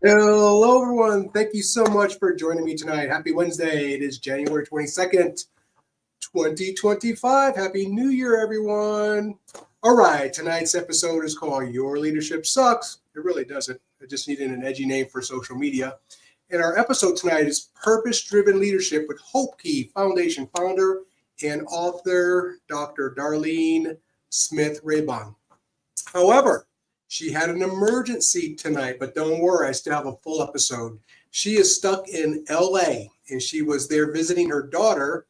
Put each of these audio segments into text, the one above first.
Hello, everyone. Thank you so much for joining me tonight. Happy Wednesday. It is January 22nd, 2025. Happy New Year, everyone. All right. Tonight's episode is called Your Leadership Sucks. It really doesn't. I just needed an edgy name for social media. And our episode tonight is Purpose Driven Leadership with HopeKey Foundation founder and author, Dr. Darlene Smith Raybon. However, she had an emergency tonight, but don't worry, I still have a full episode. She is stuck in LA and she was there visiting her daughter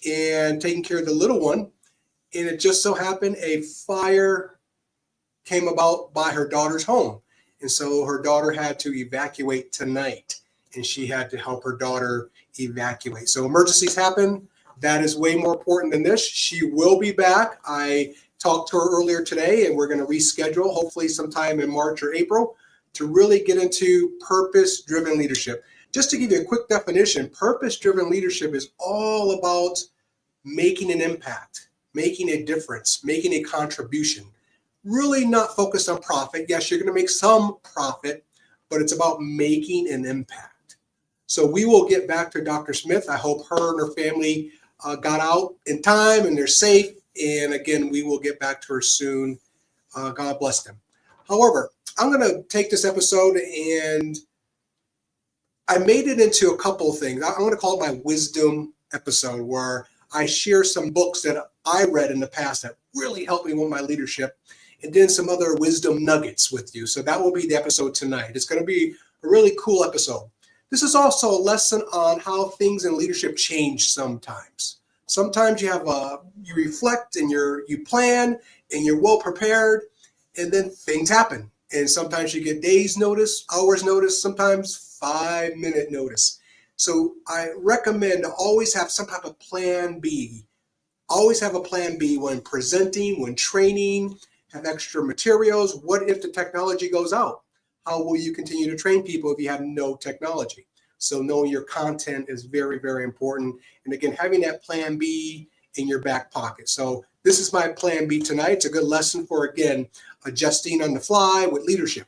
and taking care of the little one. And it just so happened a fire came about by her daughter's home. And so her daughter had to evacuate tonight and she had to help her daughter evacuate. So emergencies happen. That is way more important than this. She will be back. I talked to her earlier today, and we're going to reschedule, hopefully sometime in March or April, to really get into purpose-driven leadership. Just to give you a quick definition, purpose-driven leadership is all about making an impact, making a difference, making a contribution. Really not focused on profit. Yes, you're going to make some profit, but it's about making an impact. So we will get back to Dr. Smith. I hope her and her family got out in time and they're safe. And again, we will get back to her soon. God bless them. However, I'm going to take this episode and I made it into a couple of things. I'm going to call it my wisdom episode, where I share some books that I read in the past that really helped me with my leadership, and then some other wisdom nuggets with you. So that will be the episode tonight. It's going to be a really cool episode. This is also a lesson on how things in leadership change sometimes. Sometimes you reflect and you plan and you're well prepared, and then things happen. And sometimes you get days notice, hours notice, sometimes 5-minute notice. So I recommend to always have some type of plan B. Always have a plan B when presenting, when training, have extra materials. What if the technology goes out? How will you continue to train people if you have no technology? So knowing your content is very, very important. And again, having that plan B in your back pocket. So this is my plan B tonight. It's a good lesson for, again, adjusting on the fly with leadership.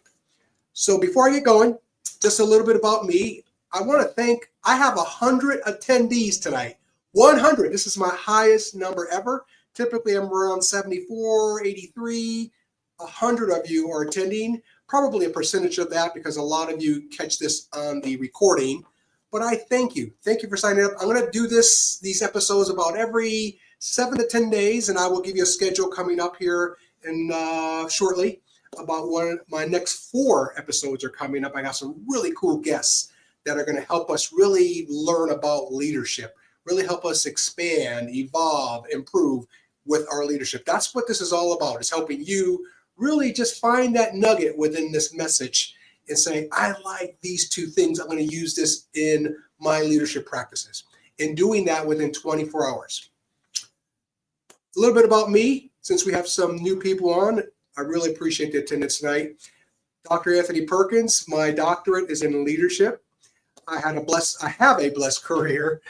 So before I get going, just a little bit about me. I want to thank, I have 100 attendees tonight. 100. This is my highest number ever. Typically, I'm around 74, 83. 100 of you are attending. Probably a percentage of that because a lot of you catch this on the recording. But I thank you. Thank you for signing up. I'm going to do these episodes about every 7 to 10 days, and I will give you a schedule coming up here in shortly about when my next 4 episodes are coming up. I got some really cool guests that are going to help us really learn about leadership, really help us expand, evolve, improve with our leadership. That's what this is all about, is helping you really just find that nugget within this message and say, I like these 2 things. I'm going to use this in my leadership practices. And doing that within 24 hours. A little bit about me, since we have some new people on. I really appreciate the attendance tonight. Dr. Anthony Perkins, my doctorate is in leadership. I have a blessed career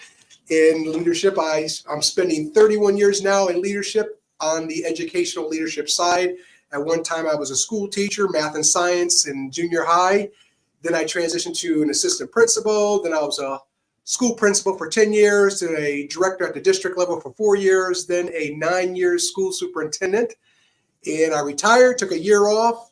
in leadership. I'm spending 31 years now in leadership on the educational leadership side. At one time, I was a school teacher, math and science in junior high. Then I transitioned to an assistant principal. Then I was a school principal for 10 years, then a director at the district level for 4 years, then a 9-year school superintendent. And I retired, took a year off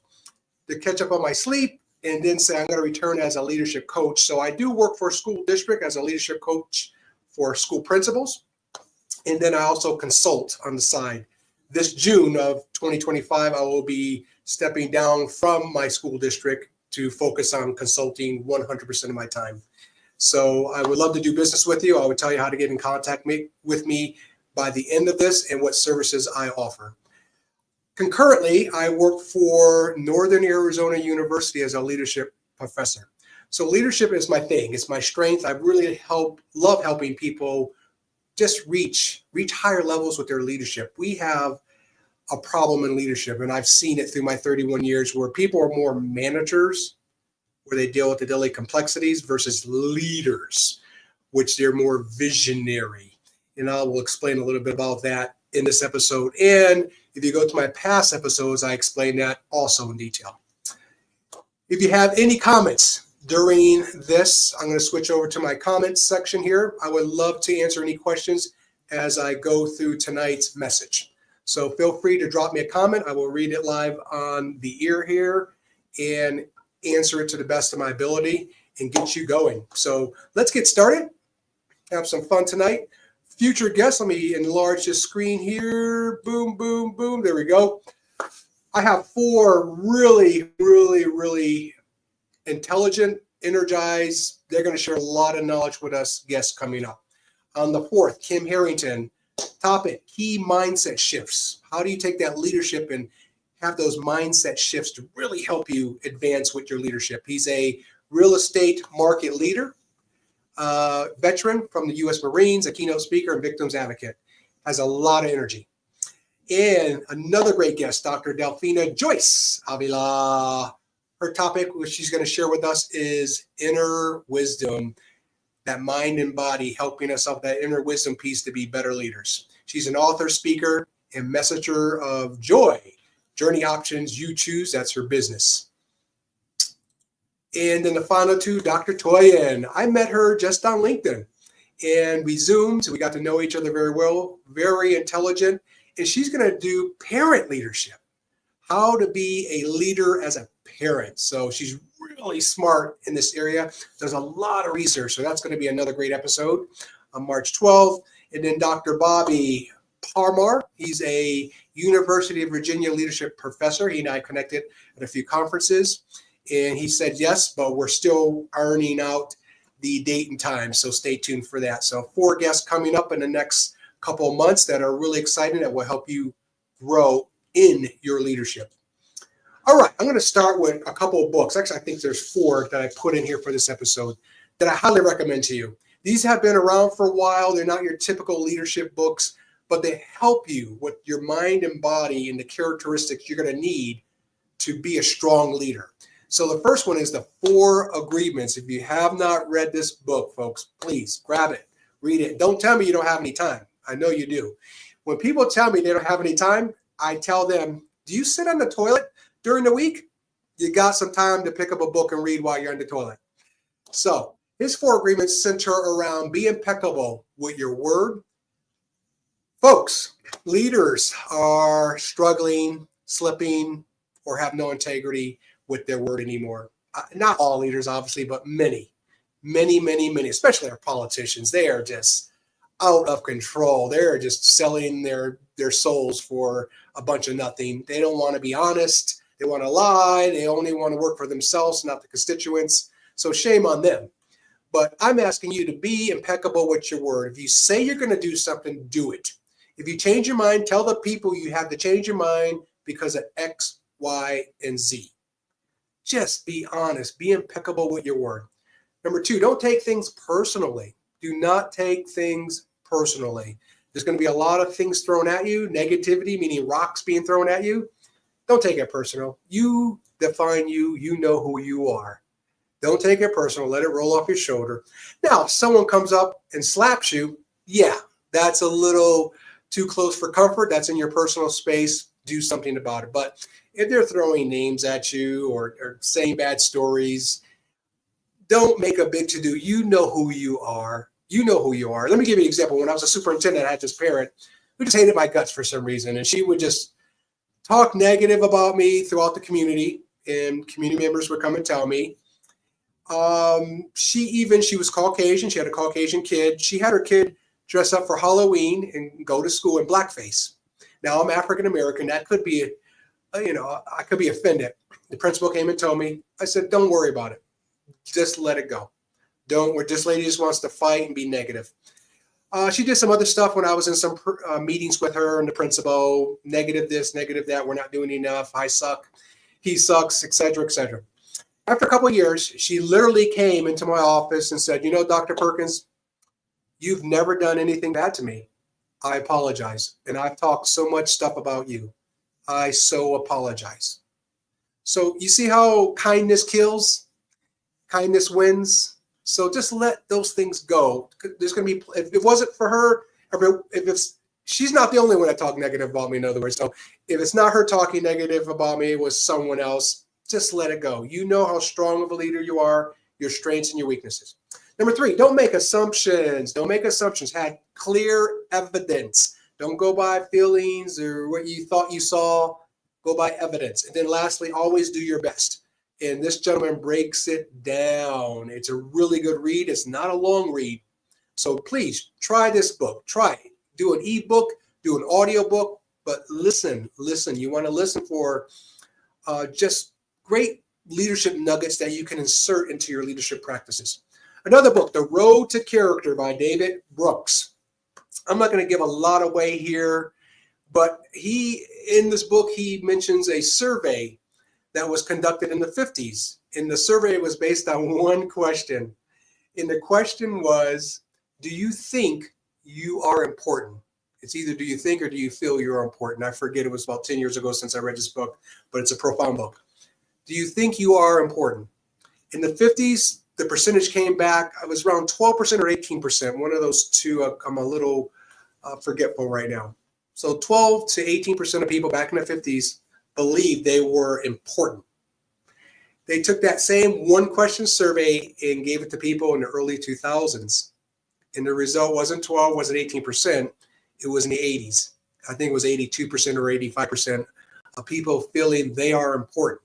to catch up on my sleep, and then say I'm going to return as a leadership coach. So I do work for a school district as a leadership coach for school principals. And then I also consult on the side. This June of 2025, I will be stepping down from my school district to focus on consulting 100% of my time. So I would love to do business with you. I would tell you how to get in contact with me by the end of this and what services I offer. Concurrently, I work for Northern Arizona University as a leadership professor. So leadership is my thing. It's my strength. I really love helping people just reach higher levels with their leadership. We have a problem in leadership, and I've seen it through my 31 years, where people are more managers, where they deal with the daily complexities, versus leaders, which they're more visionary. And I will explain a little bit about that in this episode. And if you go to my past episodes, I explain that also in detail. If you have any comments, During this, I'm going to switch over to my comments section here. I would love to answer any questions as I go through tonight's message. So feel free to drop me a comment. I will read it live on the ear here and answer it to the best of my ability and get you going. So let's get started. Have some fun tonight. Future guests, let me enlarge this screen here. Boom, boom, boom. There we go. I have 4 really intelligent, energized, they're going to share a lot of knowledge with us guests coming up. On the 4th, Kim Harrington, topic, key mindset shifts. How do you take that leadership and have those mindset shifts to really help you advance with your leadership? He's a real estate market leader, veteran from the U.S. Marines, a keynote speaker and victims advocate. Has a lot of energy. And another great guest, Dr. Delphina Joyce Avila. Her topic, which she's going to share with us, is inner wisdom, that mind and body helping us up that inner wisdom piece to be better leaders. She's an author, speaker, and messenger of joy. Journey options you choose, that's her business. And then the final 2, Dr. Toyin. I met her just on LinkedIn, and we Zoomed. We got to know each other very well, very intelligent, and she's going to do parent leadership, how to be a leader as a parent. So she's really smart in this area. There's a lot of research. So that's going to be another great episode on March 12th. And then Dr. Bobby Parmar, he's a University of Virginia leadership professor. He and I connected at a few conferences. And he said yes, but we're still ironing out the date and time. So stay tuned for that. So 4 guests coming up in the next couple of months that are really exciting, that will help you grow in your leadership. All right, I'm going to start with a couple of books. Actually, I think there's 4 that I put in here for this episode that I highly recommend to you. These have been around for a while. They're not your typical leadership books, but they help you with your mind and body and the characteristics you're going to need to be a strong leader. So the first one is the 4 Agreements. If you have not read this book, folks, please grab it, read it. Don't tell me you don't have any time. I know you do. When people tell me they don't have any time, I tell them, do you sit on the toilet during the week? You got some time to pick up a book and read while you're on the toilet. So his 4 agreements center around be impeccable with your word. Folks, leaders are struggling, slipping, or have no integrity with their word anymore. Not all leaders, obviously, but many, especially our politicians. They are just out of control. They're just selling their souls for a bunch of nothing. They don't want to be honest. They want to lie. They only want to work for themselves, not the constituents. So shame on them. But I'm asking you to be impeccable with your word. If you say you're going to do something, do it. If you change your mind, tell the people you have to change your mind because of X, Y, and Z. Just be honest. Be impeccable with your word. Number 2, don't take things personally. Do not take things personally. There's going to be a lot of things thrown at you, negativity, meaning rocks being thrown at you. Don't take it personal. You define you. You know who you are. Don't take it personal. Let it roll off your shoulder. Now, if someone comes up and slaps you, yeah, that's a little too close for comfort. That's in your personal space. Do something about it. But if they're throwing names at you or saying bad stories, don't make a big to-do. You know who you are. You know who you are. Let me give you an example. When I was a superintendent, I had this parent who just hated my guts for some reason. And she would just talk negative about me throughout the community. And community members would come and tell me. She was Caucasian. She had a Caucasian kid. She had her kid dress up for Halloween and go to school in blackface. Now I'm African American. That could be, I could be offended. The principal came and told me. I said, don't worry about it. Just let it go. This lady just wants to fight and be negative. She did some other stuff when I was in some meetings with her and the principal. Negative this, negative that. We're not doing enough. I suck. He sucks, et cetera, et cetera. After a couple of years, she literally came into my office and said, Dr. Perkins, you've never done anything bad to me. I apologize. And I've talked so much stuff about you. I so apologize. So you see how kindness kills? Kindness wins. So just let those things go. There's going to be, if it wasn't for her, she's not the only one that talked negative about me, in other words. So if it's not her talking negative about me, it was someone else, just let it go. You know how strong of a leader you are. your strengths and your weaknesses. Number 3, don't make assumptions. Don't make assumptions. Have clear evidence. Don't go by feelings or what you thought you saw. Go by evidence. And then lastly, always do your best. And this gentleman breaks it down. It's a really good read. It's not a long read. So please try this book. Try it. Do an ebook, do an audio book, but listen. You want to listen for just great leadership nuggets that you can insert into your leadership practices. Another book, The Road to Character by David Brooks. I'm not going to give a lot away here, but in this book, he mentions a survey that was conducted in the 50s. And the survey was based on one question. And the question was, do you think you are important? It's either do you think or do you feel you're important? I forget, it was about 10 years ago since I read this book, but it's a profound book. Do you think you are important? In the 50s, the percentage came back. It was around 12% or 18%. One of those two, I'm a little forgetful right now. So 12 to 18% of people back in the 50s believed they were important. They took that same one question survey and gave it to people in the early 2000s. And the result wasn't 12, wasn't 18%. It was in the 80s. I think it was 82% or 85% of people feeling they are important.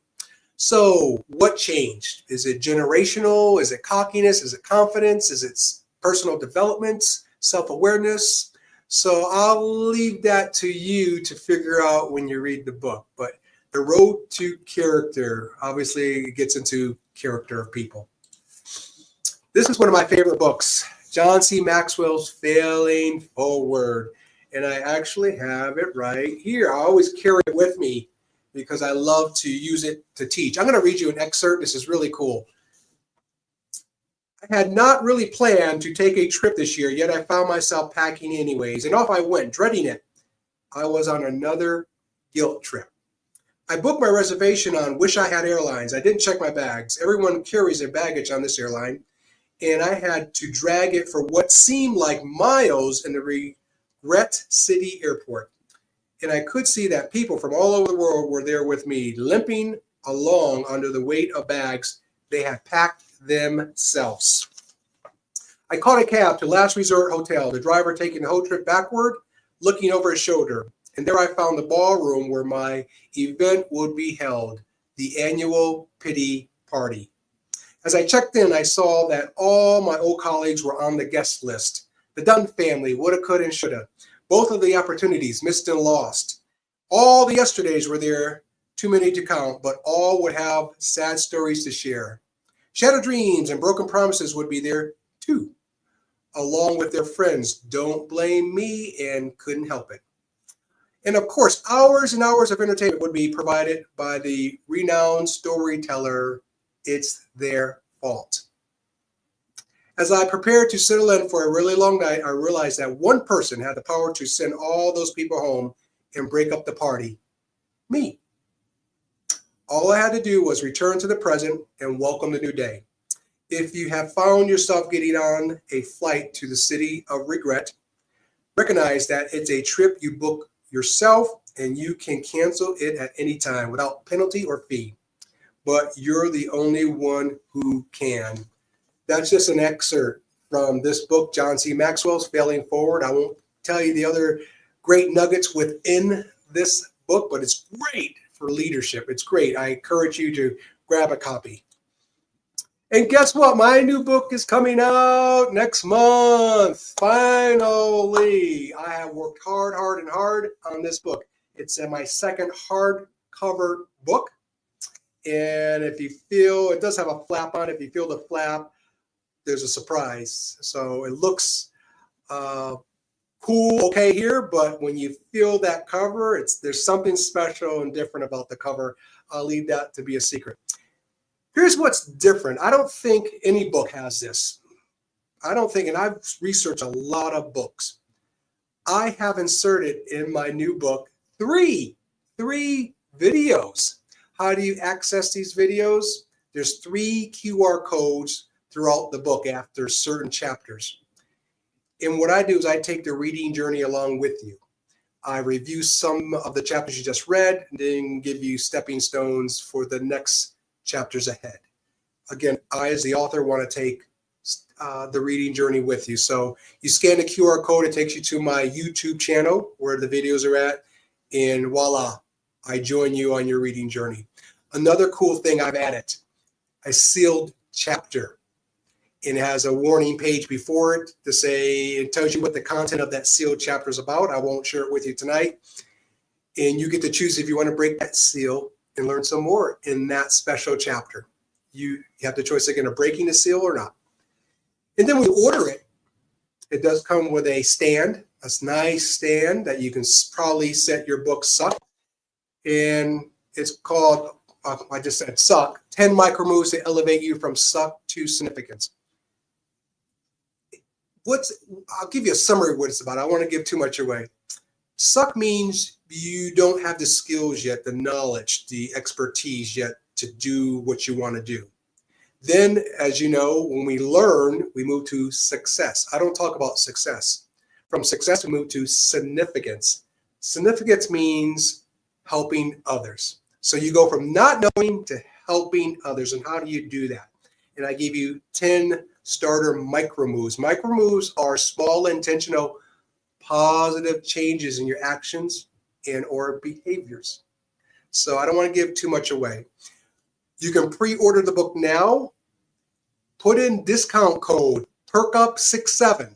So what changed? Is it generational? Is it cockiness? Is it confidence? Is it personal development, self-awareness? So I'll leave that to you to figure out when you read the book. But The Road to Character obviously gets into character of people. This is one of my favorite books, John C. Maxwell's Failing Forward. And I actually have it right here. I always carry it with me because I love to use it to teach. I'm going to read you an excerpt. This is really cool. I had not really planned to take a trip this year, yet I found myself packing anyways, and off I went, dreading it. I was on another guilt trip. I booked my reservation on Wish I Had Airlines. I didn't check my bags. Everyone carries their baggage on this airline, and I had to drag it for what seemed like miles in the Regret City airport. And I could see that people from all over the world were there with me, limping along under the weight of bags they had packed themselves. I caught a cab to Last Resort Hotel, the driver taking the whole trip backward, looking over his shoulder. And there I found the ballroom where my event would be held, the annual pity party. As I checked in, I saw that all my old colleagues were on the guest list. The Dunn family, woulda, coulda, and shoulda. Both of the opportunities missed and lost. All the yesterdays were there, too many to count, but all would have sad stories to share. Shattered dreams and broken promises would be there too, along with their friends. Don't blame me, and couldn't help it. And of course, hours and hours of entertainment would be provided by the renowned storyteller. It's their fault. As I prepared to settle in for a really long night, I realized that one person had the power to send all those people home and break up the party. Me. All I had to do was return to the present and welcome the new day. If you have found yourself getting on a flight to the city of regret, recognize that it's a trip you book yourself and you can cancel it at any time without penalty or fee. But you're the only one who can. That's just an excerpt from this book, John C. Maxwell's Failing Forward. I won't tell you the other great nuggets within this book, but it's great for leadership. It's great. I encourage you to grab a copy. And guess what? My new book is coming out next month. Finally, I have worked hard on this book. It's my second hardcover book. And if you feel, it does have a flap on it. If you feel the flap, there's a surprise. So it looks cool, okay here, but when you feel that cover, there's something special and different about the cover. I'll leave that to be a secret. Here's what's different. I don't think any book has this. I don't think, and I've researched a lot of books. I have inserted in my new book three videos. How do you access these videos? There's 3 QR codes throughout the book after certain chapters. And what I do is I take the reading journey along with you. I review some of the chapters you just read and then give you stepping stones for the next chapters ahead. Again, I, as the author, want to take the reading journey with you. So you scan the QR code, it takes you to my YouTube channel where the videos are at, and voila, I join you on your reading journey. Another cool thing I've added, a sealed chapter. And it has a warning page before it to say, it tells you what the content of that sealed chapter is about. I won't share it with you tonight. And you get to choose if you want to break that seal and learn some more in that special chapter. You have the choice again of breaking the seal or not. And then when you order it, it does come with a stand, a nice stand that you can probably set your book Suck. And it's called, I just said Suck, 10 micro moves to elevate you from suck to significance. I'll give you a summary of what it's about. I don't want to give too much away. Suck means you don't have the skills yet, the knowledge, the expertise yet to do what you want to do. Then, as you know, when we learn, we move to success. I don't talk about success. From success, we move to significance. Significance means helping others. So you go from not knowing to helping others. And how do you do that? And I give you 10 starter micro moves. Micro moves are small, intentional, positive changes in your actions and or behaviors. So I don't want to give too much away. You can pre-order the book now. Put in discount code PERKUP67.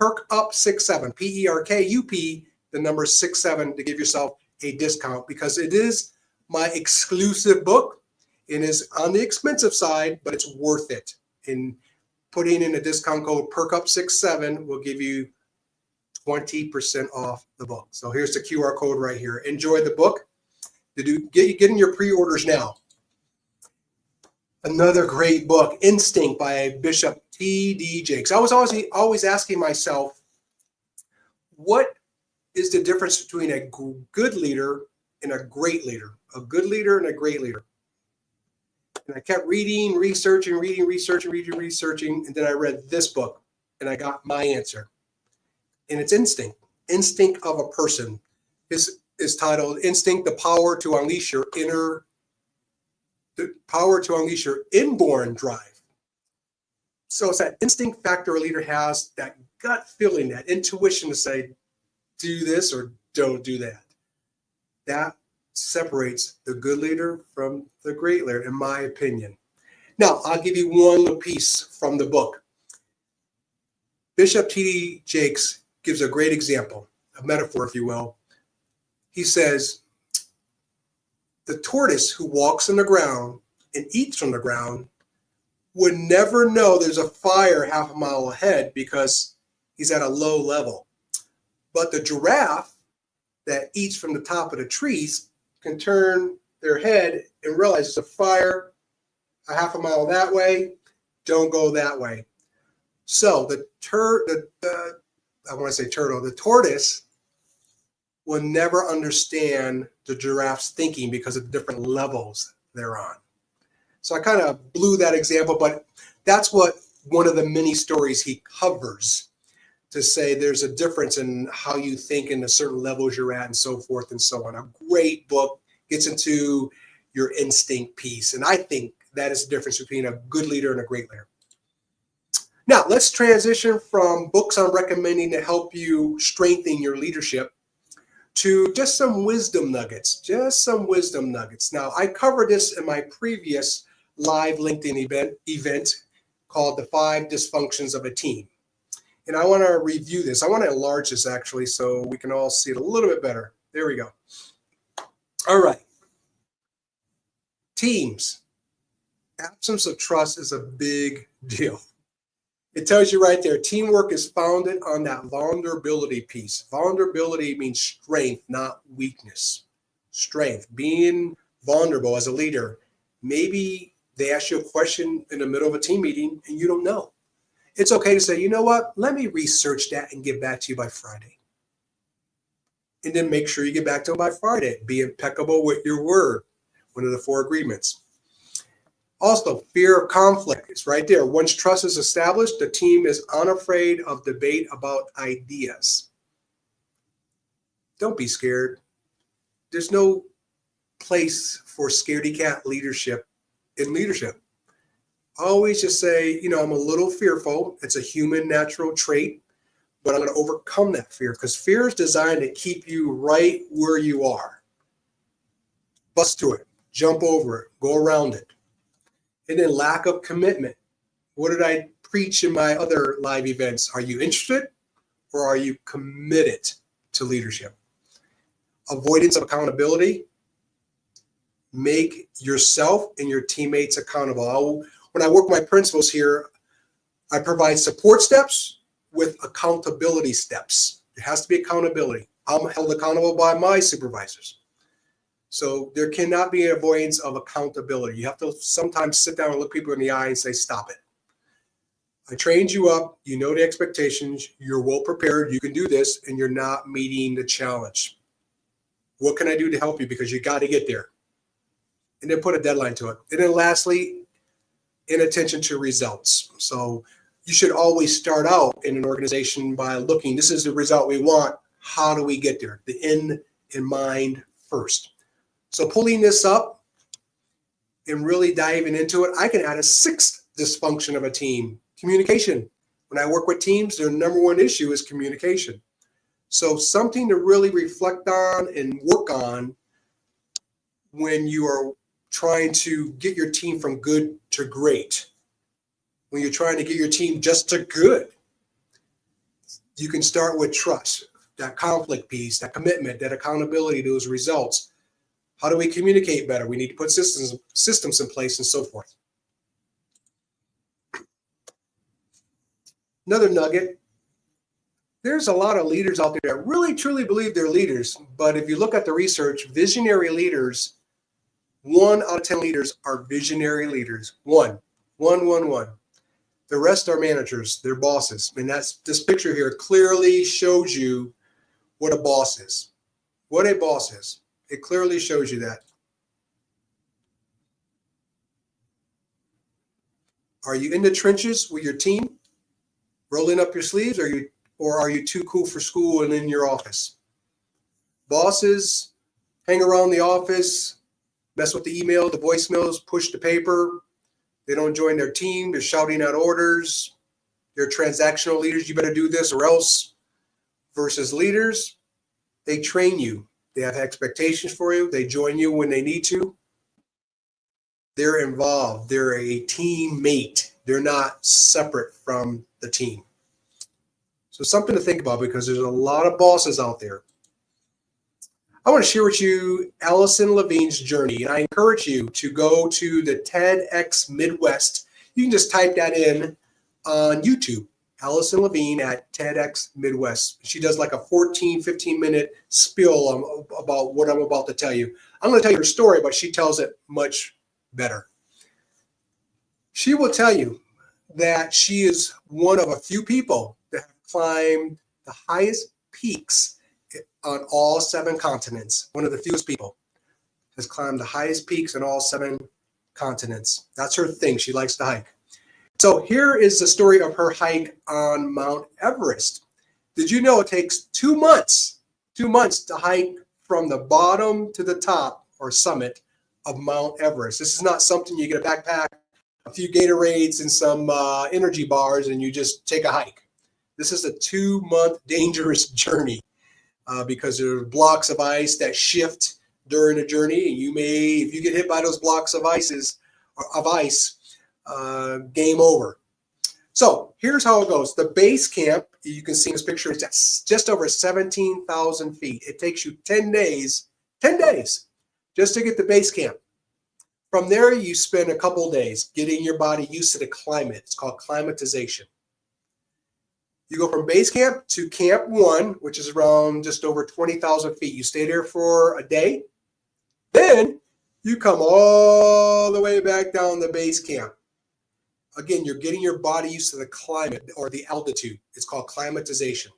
PERKUP67. PERKUP, the number 67, to give yourself a discount because it is my exclusive book. It is on the expensive side, but it's worth it. And putting in a discount code PERKUP67 will give you 20% off the book. So here's the QR code right here. Enjoy the book. Get in your pre-orders now. Another great book, Instinct by Bishop T.D. Jakes. I was always asking myself, what is the difference between a good leader and a great leader? A good leader and a great leader. And I kept reading, researching, and then I read this book, and I got my answer. And it's Instinct. Instinct of a Person. Is titled Instinct, the Power to Unleash Your Inborn Drive. So it's that instinct factor a leader has, that gut feeling, that intuition to say, do this or don't do that. That separates the good leader from the great leader, in my opinion. Now, I'll give you one little piece from the book. Bishop T.D. Jakes gives a great example, a metaphor, if you will. He says, the tortoise who walks on the ground and eats from the ground would never know there's a fire half a mile ahead because he's at a low level. But the giraffe that eats from the top of the trees can turn their head and realize there's a fire a half a mile that way. Don't go that way. So the tortoise will never understand the giraffe's thinking because of the different levels they're on. So I kind of blew that example, but that's what one of the many stories he covers, to say there's a difference in how you think and the certain levels you're at and so forth and so on. A great book, gets into your instinct piece. And I think that is the difference between a good leader and a great leader. Now, let's transition from books I'm recommending to help you strengthen your leadership to just some wisdom nuggets. Now, I covered this in my previous live LinkedIn event called The 5 Dysfunctions of a Team. And I want to review this. I want to enlarge this actually so we can all see it a little bit better. There we go. All right. Teams. Absence of trust is a big deal. It tells you right there, teamwork is founded on that vulnerability piece. Vulnerability means strength, not weakness. Strength, being vulnerable as a leader. Maybe they ask you a question in the middle of a team meeting and you don't know. It's okay to say, you know what, let me research that and get back to you by Friday. And then make sure you get back to them by Friday. Be impeccable with your word. One of the 4 agreements. Also, fear of conflict is right there. Once trust is established, the team is unafraid of debate about ideas. Don't be scared. There's no place for scaredy cat leadership in leadership. I always just say, I'm a little fearful. It's a human natural trait, but I'm going to overcome that fear because fear is designed to keep you right where you are. Bust through it, jump over it, go around it. And then lack of commitment. What did I preach in my other live events? Are you interested or are you committed to leadership? Avoidance of accountability. Make yourself and your teammates accountable. When I work with my principals here, I provide support steps with accountability steps. There has to be accountability. I'm held accountable by my supervisors. So there cannot be an avoidance of accountability. You have to sometimes sit down and look people in the eye and say, stop it. I trained you up. You know the expectations. You're well prepared. You can do this, and you're not meeting the challenge. What can I do to help you? Because you got to get there. And then put a deadline to it. And then lastly, inattention to results. So you should always start out in an organization by looking, this is the result we want. How do we get there? The end in mind first. So pulling this up and really diving into it, I can add a sixth dysfunction of a team, communication. When I work with teams, their number one issue is communication. So something to really reflect on and work on when you are trying to get your team from good to great. When you're trying to get your team just to good, you can start with trust, that conflict piece, that commitment, that accountability to those results. How do we communicate better? We need to put systems in place and so forth. Another nugget, there's a lot of leaders out there that really truly believe they're leaders, but if you look at the research, visionary leaders, 1 out of 10 leaders are visionary leaders. One. The rest are managers, they're bosses. And this picture here clearly shows you what a boss is. What a boss is. It clearly shows you that. Are you in the trenches with your team, rolling up your sleeves, or are you too cool for school and in your office? Bosses hang around the office, mess with the email, the voicemails, push the paper. They don't join their team. They're shouting out orders. They're transactional leaders. You better do this or else. Versus leaders, they train you. They have expectations for you. They join you when they need to. They're involved. They're a teammate. They're not separate from the team. So something to think about because there's a lot of bosses out there. I want to share with you Allison Levine's journey, and I encourage you to go to the TEDx Midwest. You can just type that in on YouTube, Allison Levine at TEDx Midwest. She does like a 15-minute spiel about what I'm about to tell you. I'm going to tell you her story, but she tells it much better. She will tell you that she is one of a few people that have climbed the highest peaks on all 7 continents. One of the fewest people has climbed the highest peaks on all 7 continents. That's her thing. She likes to hike. So here is the story of her hike on Mount Everest. Did you know it takes 2 months to hike from the bottom to the top or summit of Mount Everest? This is not something you get a backpack, a few Gatorades and some energy bars and you just take a hike. This is a 2-month dangerous journey. Because there are blocks of ice that shift during the journey, and you may, if you get hit by those blocks of ice, game over. So here's how it goes. The base camp, you can see in this picture, it's just over 17,000 feet. It takes you 10 days just to get to base camp. From there, you spend a couple of days getting your body used to the climate. It's called climatization. You go from base camp to camp 1, which is around just over 20,000 feet. You stay there for a day. Then you come all the way back down to base camp. Again, you're getting your body used to the climate or the altitude. It's called climatization.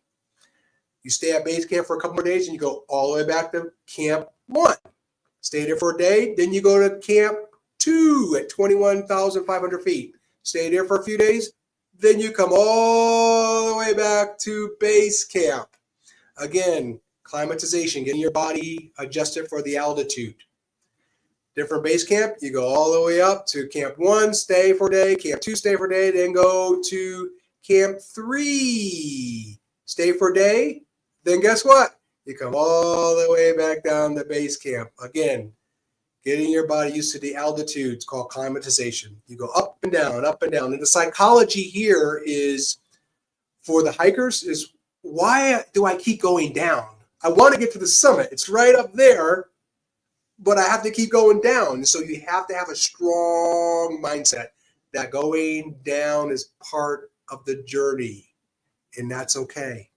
You stay at base camp for a couple more days and you go all the way back to camp 1. Stay there for a day. Then you go to camp 2 at 21,500 feet. Stay there for a few days. Then you come all the way back to base camp. Again, climatization, getting your body adjusted for the altitude. different base camp. You go all the way up to camp 1, stay for a day, camp 2, stay for a day, then go to camp 3, stay for a day. Then guess what? You come all the way back down to base camp. Again, getting your body used to the altitude. It's called climatization. You go up and down, up and down. And the psychology here is, for the hikers, is why do I keep going down? I want to get to the summit. It's right up there, but I have to keep going down. So you have to have a strong mindset that going down is part of the journey, and that's okay.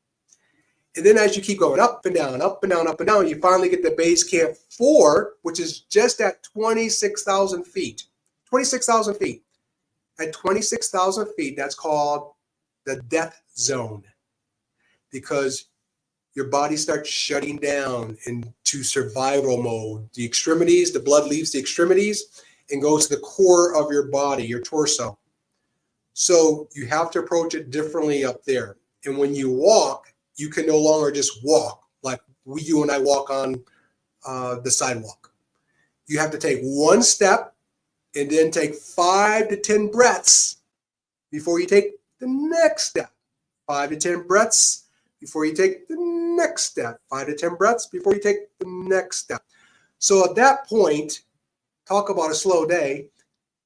And then as you keep going up and down, up and down, up and down, you finally get to base camp 4, which is just at 26,000 feet. 26,000 feet. At 26,000 feet, that's called the death zone, because your body starts shutting down into survival mode. The extremities, the blood leaves the extremities and goes to the core of your body, your torso. So you have to approach it differently up there. And when you walk, you can no longer just walk like you and I walk on the sidewalk. You have to take one step and then take 5 to 10 breaths before you take the next step. 5 to 10 breaths before you take the next step. 5 to 10 breaths before you take the next step. So at that point, talk about a slow day.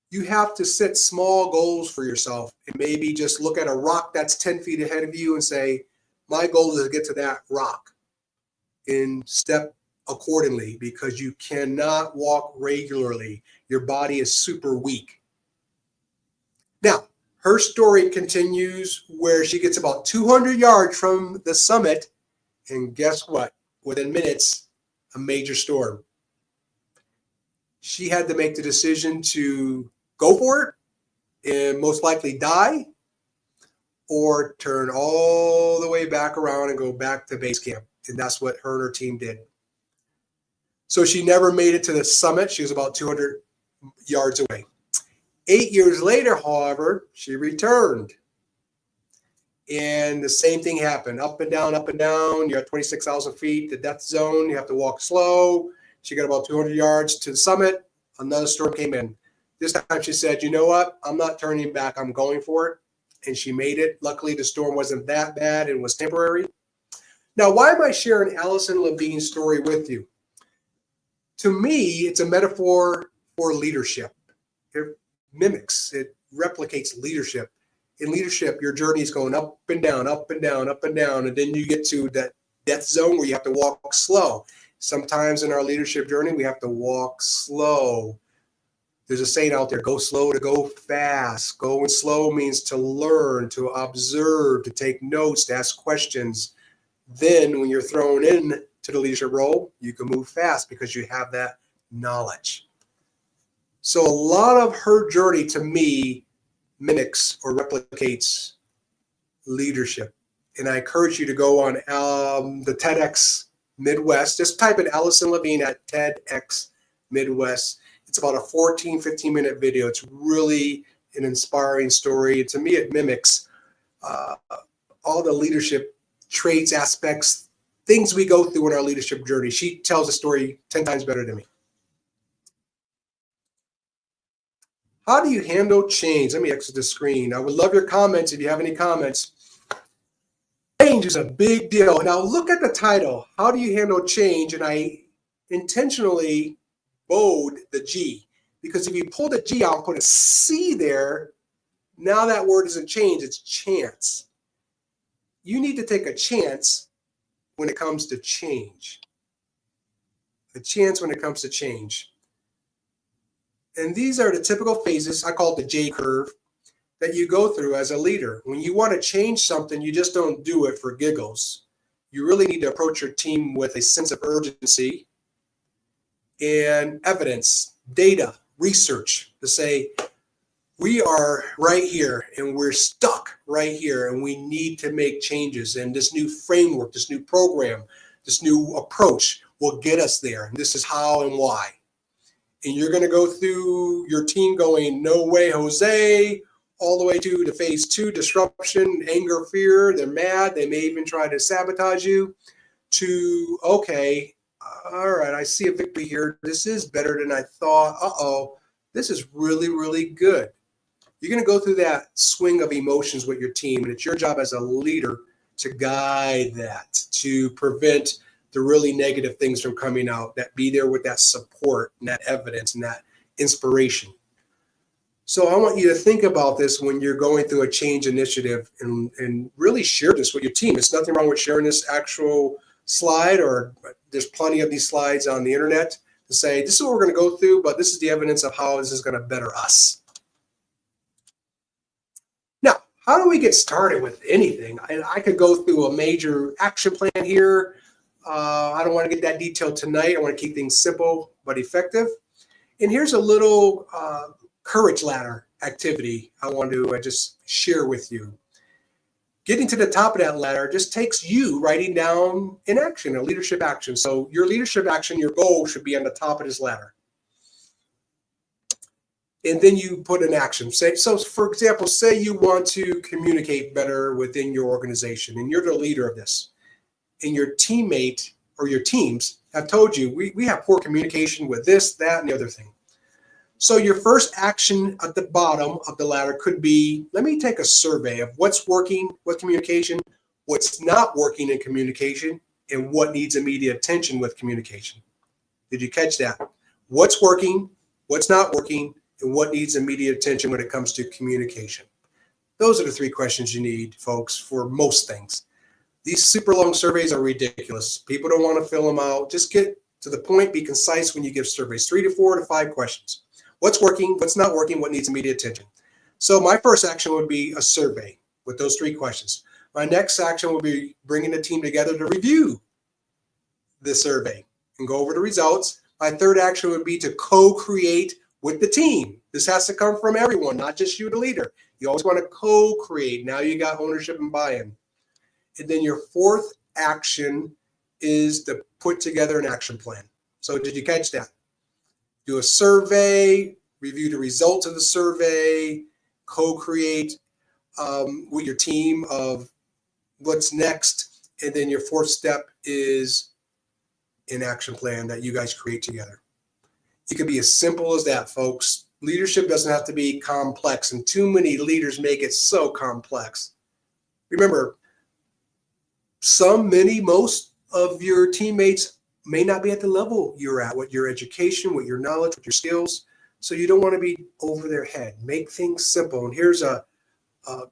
You have to set small goals for yourself and maybe just look at a rock that's 10 feet ahead of you and say, my goal is to get to that rock, and step accordingly, because you cannot walk regularly. Your body is super weak. Now, her story continues where she gets about 200 yards from the summit, and guess what? Within minutes, a major storm. She had to make the decision to go for it and most likely die, or turn all the way back around and go back to base camp. And that's what her and her team did. So she never made it to the summit. She was about 200 yards away. 8 years later, however, she returned. And the same thing happened. Up and down, up and down. You're at 26,000 feet, the death zone. You have to walk slow. She got about 200 yards to the summit. Another storm came in. This time she said, you know what? I'm not turning back. I'm going for it. And she made it. Luckily, the storm wasn't that bad and was temporary. Now, why am I sharing Allison Levine's story with you? To me, it's a metaphor for leadership. It mimics, it replicates leadership. In leadership, your journey is going up and down, up and down, up and down, and then you get to that death zone where you have to walk slow. Sometimes in our leadership journey, we have to walk slow. There's a saying out there, go slow to go fast. Going slow means to learn, to observe, to take notes, to ask questions. Then when you're thrown in to the leadership role, you can move fast because you have that knowledge. So a lot of her journey to me mimics or replicates leadership. And I encourage you to go on the TEDx Midwest. Just type in Allison Levine at TEDx Midwest. It's about a 14, 15-minute video. It's really an inspiring story. To me, it mimics all the leadership traits, aspects, things we go through in our leadership journey. She tells the story 10 times better than me. How do you handle change? Let me exit the screen. I would love your comments if you have any comments. Change is a big deal. Now look at the title. How do you handle change? And I intentionally bold the G, because if you pull the G out and put a C there, now that word isn't change, it's chance. You need to take a chance when it comes to change. A chance when it comes to change. And these are the typical phases, I call it the J curve, that you go through as a leader. When you want to change something, you just don't do it for giggles. You really need to approach your team with a sense of urgency and evidence, data, research to say, we are right here and we're stuck right here and we need to make changes. And this new framework, this new program, this new approach will get us there. And this is how and why. And you're going to go through your team going, no way, Jose, all the way to the phase 2, disruption, anger, fear. They're mad. They may even try to sabotage you, to, okay, All right, I see a victory here. This is better than I thought. Uh-oh, this is really, really good. You're going to go through that swing of emotions with your team, and it's your job as a leader to guide that, to prevent the really negative things from coming out, that be there with that support and that evidence and that inspiration. So I want you to think about this when you're going through a change initiative, and really share this with your team. There's nothing wrong with sharing this actual slide, or there's plenty of these slides on the internet to say, this is what we're going to go through, but this is the evidence of how this is going to better us. Now, how do we get started with anything? I could go through a major action plan here. I don't want to get that detailed tonight. I want to keep things simple but effective. And here's a little courage ladder activity I want to just share with you. Getting to the top of that ladder just takes you writing down an action, a leadership action. So your leadership action, your goal should be on the top of this ladder. And then you put an action. So for example, say you want to communicate better within your organization, and you're the leader of this, and your teammate or your teams have told you, we have poor communication with this, that, and the other thing. So your first action at the bottom of the ladder could be, let me take a survey of what's working with communication, what's not working in communication, and what needs immediate attention with communication. Did you catch that? What's working, what's not working, and what needs immediate attention when it comes to communication? Those are the 3 questions you need, folks, for most things. These super long surveys are ridiculous. People don't want to fill them out. Just get to the point, be concise when you give surveys. 3 to 4 to 5 questions. What's working, what's not working, what needs immediate attention? So my first action would be a survey with those 3 questions. My next action will be bringing the team together to review the survey and go over the results. My third action would be to co-create with the team. This has to come from everyone, not just you, the leader. You always want to co-create. Now you got ownership and buy-in. And then your fourth action is to put together an action plan. So did you catch that? Do a survey, review the results of the survey, co-create with your team of what's next. And then your fourth step is an action plan that you guys create together. It could be as simple as that, folks. Leadership doesn't have to be complex, and too many leaders make it so complex. Remember, most of your teammates may not be at the level you're at with your education, with your knowledge, with your skills. So you don't want to be over their head. Make things simple. And here's a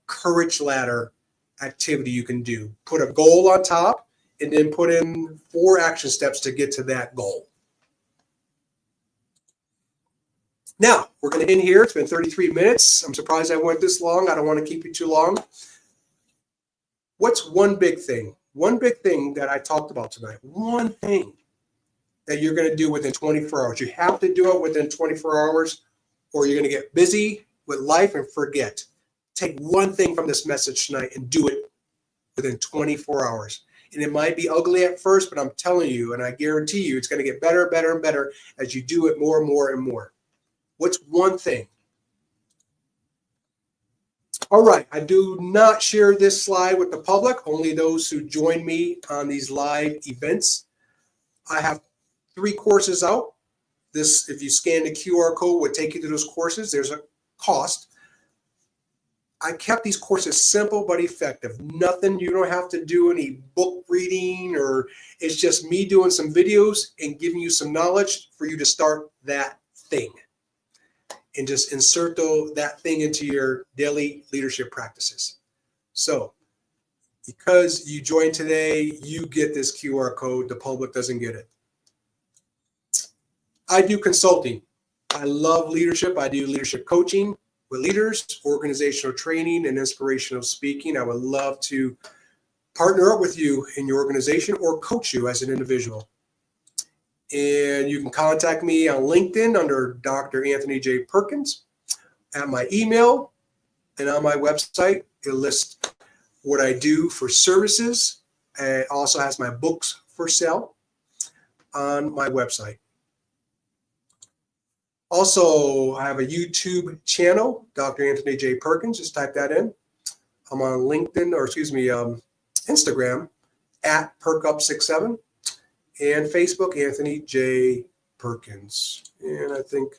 courage ladder activity you can do. Put a goal on top and then put in 4 action steps to get to that goal. Now, we're going to end here. It's been 33 minutes. I'm surprised I went this long. I don't want to keep you too long. What's one big thing? One big thing that I talked about tonight. One thing that you're going to do within 24 hours. You have to do it within 24 hours or you're going to get busy with life and forget. Take one thing from this message tonight and do it within 24 hours. And it might be ugly at first, but I'm telling you, and I guarantee you, it's going to get better, better, and better as you do it more and more and more. What's one thing? All right, I do not share this slide with the public, only those who join me on these live events. I have 3 courses out. This, if you scan the QR code, would take you to those courses. There's a cost. I kept these courses simple but effective. Nothing, you don't have to do any book reading, or it's just me doing some videos and giving you some knowledge for you to start that thing. And just insert that thing into your daily leadership practices. So because you joined today, you get this QR code. The public doesn't get it. I do consulting. I love leadership. I do leadership coaching with leaders, organizational training, and inspirational speaking. I would love to partner up with you in your organization or coach you as an individual. And you can contact me on LinkedIn under Dr. Anthony J. Perkins, at my email, and on my website. It lists what I do for services, and it also has my books for sale on my website. Also, I have a YouTube channel, Dr. Anthony J. Perkins. Just type that in. I'm on LinkedIn, or Instagram, at PerkUp67. and Facebook, Anthony J. Perkins. And I think,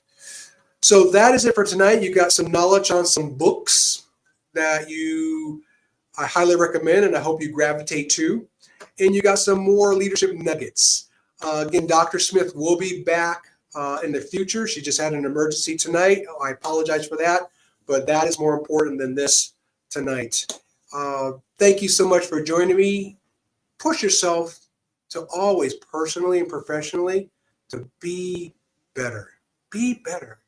so that is it for tonight. You got some knowledge on some books that I highly recommend, and I hope you gravitate to. And you got some more leadership nuggets. Again, Dr. Smith will be back in the future. She just had an emergency tonight. I apologize for that, but that is more important than this tonight. Thank you so much for joining me. Push yourself to always, personally and professionally, to be better. Be better.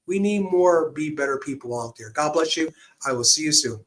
We need more be better people out there. God bless you. I will see you soon.